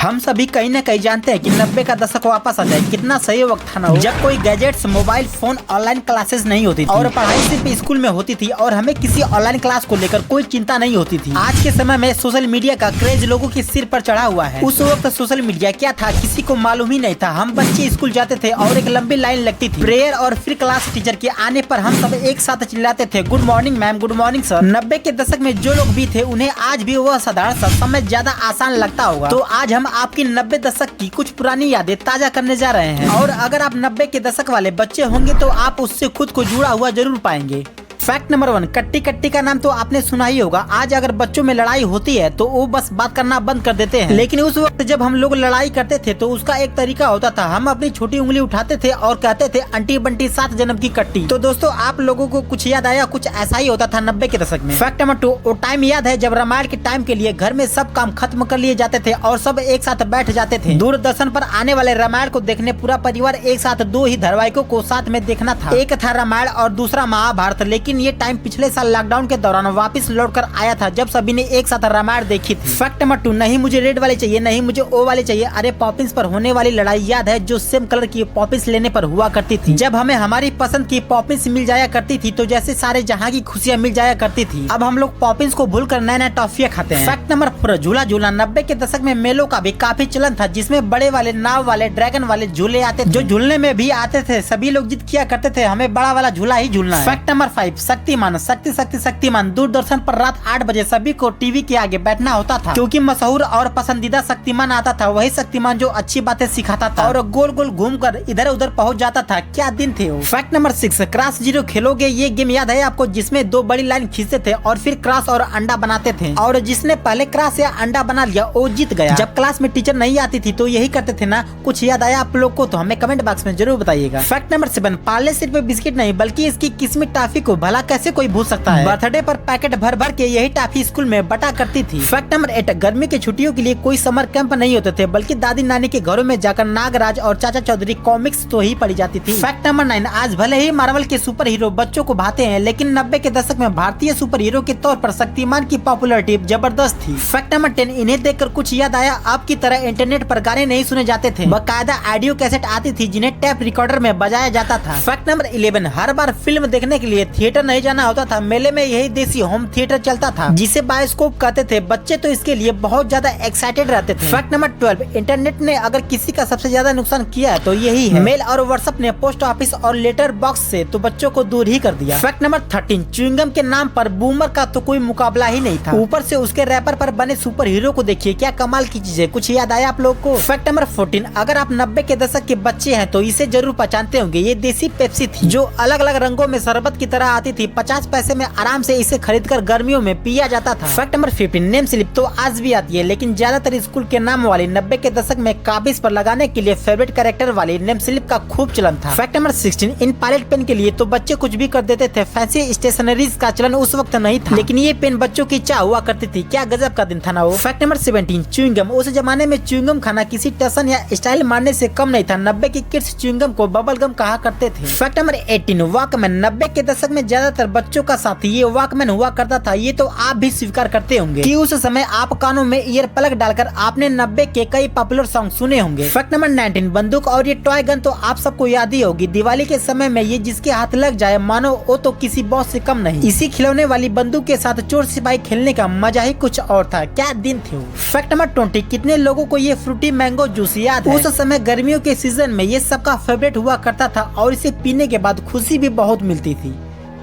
हम सभी कहीं न कहीं जानते हैं कि 90 का दशक वापस आ जाए, कितना सही वक्त था ना, जब कोई gadgets, mobile phone, online classes नहीं होती थी और पढ़ाई सिर्फ स्कूल में होती थी और हमें किसी ऑनलाइन क्लास को लेकर कोई चिंता नहीं होती थी। आज के समय में सोशल मीडिया का क्रेज लोगों के सिर पर चढ़ा हुआ है। उस वक्त सोशल मीडिया क्या था किसी को मालूम ही नहीं था। हम बच्चे स्कूल जाते थे और एक लंबी लाइन लगती थी प्रेयर और फिर क्लास टीचर के आने पर हम सब एक साथ चिल्लाते थे, good morning ma'am, good morning sir. 90 के दशक में जो लोग भी थे उन्हें आज भी वह साधारण सा समय ज्यादा आसान लगता होगा। तो आज हम आपकी 90 दशक की कुछ पुरानी यादें ताजा करने जा रहे हैं और अगर आप 90 के दशक वाले बच्चे होंगे तो आप उससे खुद को जुड़ा हुआ जरूर पाएंगे। फैक्ट नंबर 1, कट्टी कट्टी का नाम तो आपने सुना ही होगा। आज अगर बच्चों में लड़ाई होती है तो वो बस बात करना बंद कर देते हैं, लेकिन उस वक्त जब हम लोग लड़ाई करते थे तो उसका एक तरीका होता था। हम अपनी छोटी उंगली उठाते थे और कहते थे अंटी बंटी 7 जन्म की कट्टी। तो दोस्तों आप लोगों को कुछ याद आया? कुछ ऐसा ही होता था 90 के दशक में। फैक्ट नंबर 2, वो टाइम याद है जब रामायण के टाइम के लिए घर में सब काम खत्म कर लिए जाते थे और सब एक साथ बैठ जाते थे। दूरदर्शन पर आने वाले रामायण को देखने पूरा परिवार एक साथ 2 ही धारावाहिकों को साथ में देखना था। एक था रामायण और दूसरा महाभारत, लेकिन ये टाइम पिछले साल लॉकडाउन के दौरान वापस लौट कर आया था जब सभी ने एक साथ रामायण देखी थी। फैक्ट नंबर 2, नहीं मुझे रेड वाले चाहिए, नहीं मुझे ओ वाले चाहिए। अरे पॉपिंस पर होने वाली लड़ाई याद है जो सेम कलर की पॉपिंस लेने पर हुआ करती थी। जब हमें हमारी पसंद की पॉपिंस मिल जाया करती थी तो जैसे सारे जहां की खुशियां मिल जाया करती थी। अब हम लोग पॉपिंस को भूलकर नए नए टॉफियां खाते हैं। फैक्ट नंबर 4, झूला झूला। 90 के दशक में मेलों का भी काफी चलन था जिसमें बड़े वाले, नाव वाले, ड्रैगन वाले झूले आते थे जो झूलने में भी आते थे। सभी लोग जिद किया करते थे हमें बड़ा वाला झूला ही झूलना है। Fact number 5, Shaktimaan. शक्तिमान दूरदर्शन पर रात 8 बजे सभी को टीवी के आगे बैठना होता था क्योंकि मशहूर और पसंदीदा शक्तिमान आता था। वही शक्तिमान जो अच्छी बातें सिखाता था और गोल गोल घूमकर इधर उधर पहुंच जाता था। क्या दिन थे वो। फैक्ट नंबर 6, क्रॉस जीरो खेलोगे। ये गेम याद है आपको जिसमें 2 बड़ी लाइन खींचते थे और फिर क्रॉस और अंडा बनाते थे और जिसने पहले क्रॉस या अंडा बना लिया वो जीत गया। जब क्लास में टीचर नहीं आती थी तो यही करते थे ना। कुछ याद आया आप लोग को तो हमें कमेंट बॉक्स में जरूर बताइएगा। फैक्ट नंबर 7, पार्ले सिर्फ बिस्किट नहीं बल्कि इसकी किस्मी टॉफी को भला कैसे कोई भूल सकता है। बर्थडे पर पैकेट भर भर के यही टॉफी स्कूल में बटा करती थी। फैक्ट नंबर 8, गर्मी की छुट्टियों के लिए कोई समर कैंप नहीं होते थे बल्कि दादी नानी के घरों में जाकर नागराज और चाचा चौधरी कॉमिक्स तो ही पढ़ी जाती थी। फैक्ट नंबर 9, आज भले ही मार्वल के सुपर हीरो बच्चों को भाते हैं लेकिन 90 के दशक में भारतीय सुपर हीरो के तौर पर शक्तिमान की पॉपुलैरिटी जबरदस्त थी। फैक्ट नंबर 10, इन्हें देखकर कुछ याद आया? आपकी तरह इंटरनेट पर गाने नहीं सुने जाते थे, बाकायदा ऑडियो कैसेट आती थी जिन्हें टेप रिकॉर्डर में बजाया जाता था। फैक्ट नंबर 11, हर बार फिल्म देखने के लिए थिएटर नहीं जाना होता था। मेले में यही देसी होम थिएटर चलता था जिसे बायोस्कोप कहते थे। बच्चे तो इसके लिए बहुत ज्यादा एक्साइटेड रहते थे। फैक्ट नंबर 12, इंटरनेट ने अगर किसी का सबसे ज्यादा नुकसान किया है तो यही है। मेल और व्हाट्सएप ने पोस्ट ऑफिस और लेटर बॉक्स से तो बच्चों को दूर ही कर दिया। फैक्ट नंबर 13, च्युइंगम के नाम पर बूमर का तो कोई मुकाबला ही नहीं था। ऊपर से उसके रैपर पर बने सुपर हीरो को देखिए, क्या कमाल की चीज है। कुछ याद आया आप लोग को? फैक्ट नंबर 14, अगर आप 90 के दशक के बच्चे हैं तो इसे जरूर पहचानते होंगे। ये देसी पेप्सी थी जो अलग अलग रंगों में शरबत की तरह आती थी। 50 पैसे में आराम से इसे खरीद कर गर्मियों में पिया जाता था। फैक्ट नंबर 15, नेम स्लिप तो आज भी आती है लेकिन ज्यादातर स्कूल के नाम वाली 90 के दशक में काबिज पर लगाने के लिए फेवरेट कैरेक्टर वाली नेम स्लिप का खूब चलन था। फैक्ट नंबर 16, इन पायलट पेन के लिए तो बच्चे कुछ भी कर देते थे। फैंसी स्टेशनरीज का चलन उस वक्त नहीं था लेकिन ये पेन बच्चों की चाह हुआ करती थी। क्या गजब का दिन था ना वो। Fact number 17, chewing gum. उस जमाने में च्युइंगम खाना किसी टसन या स्टाइल मारने से कम नहीं था। 90 की किड्स च्युइंगम को बबल गम कहा करते थे। Fact number 18, Walkman. 90 के दशक में ज्यादातर बच्चों का साथी ये वॉकमैन हुआ करता था। ये तो आप भी स्वीकार करते होंगे कि उस समय आप कानों में ईयर प्लग डालकर आपने 90 के कई पॉपुलर सॉन्ग सुने होंगे। फैक्ट नंबर 19, बंदूक और ये टॉय गन तो आप सबको याद ही होगी। दिवाली के समय में ये जिसके हाथ लग जाए मानो वो तो किसी बॉस से कम नहीं। इसी खिलौने वाली बंदूक के साथ चोर सिपाही खेलने का मजा ही कुछ और था। क्या दिन थे वो। फैक्ट नंबर 20, कितने लोगों को ये फ्रूटी मैंगो जूस याद है? उस समय गर्मियों के सीजन में ये सबका फेवरेट हुआ करता था और इसे पीने के बाद खुशी भी बहुत मिलती थी।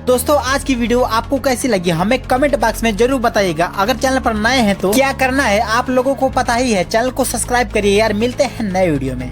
दोस्तों आज की वीडियो आपको कैसी लगी हमें कमेंट बॉक्स में जरूर बताइएगा। अगर चैनल पर नए हैं तो क्या करना है आप लोगों को पता ही है, चैनल को सब्सक्राइब करिए यार। मिलते हैं नए वीडियो में।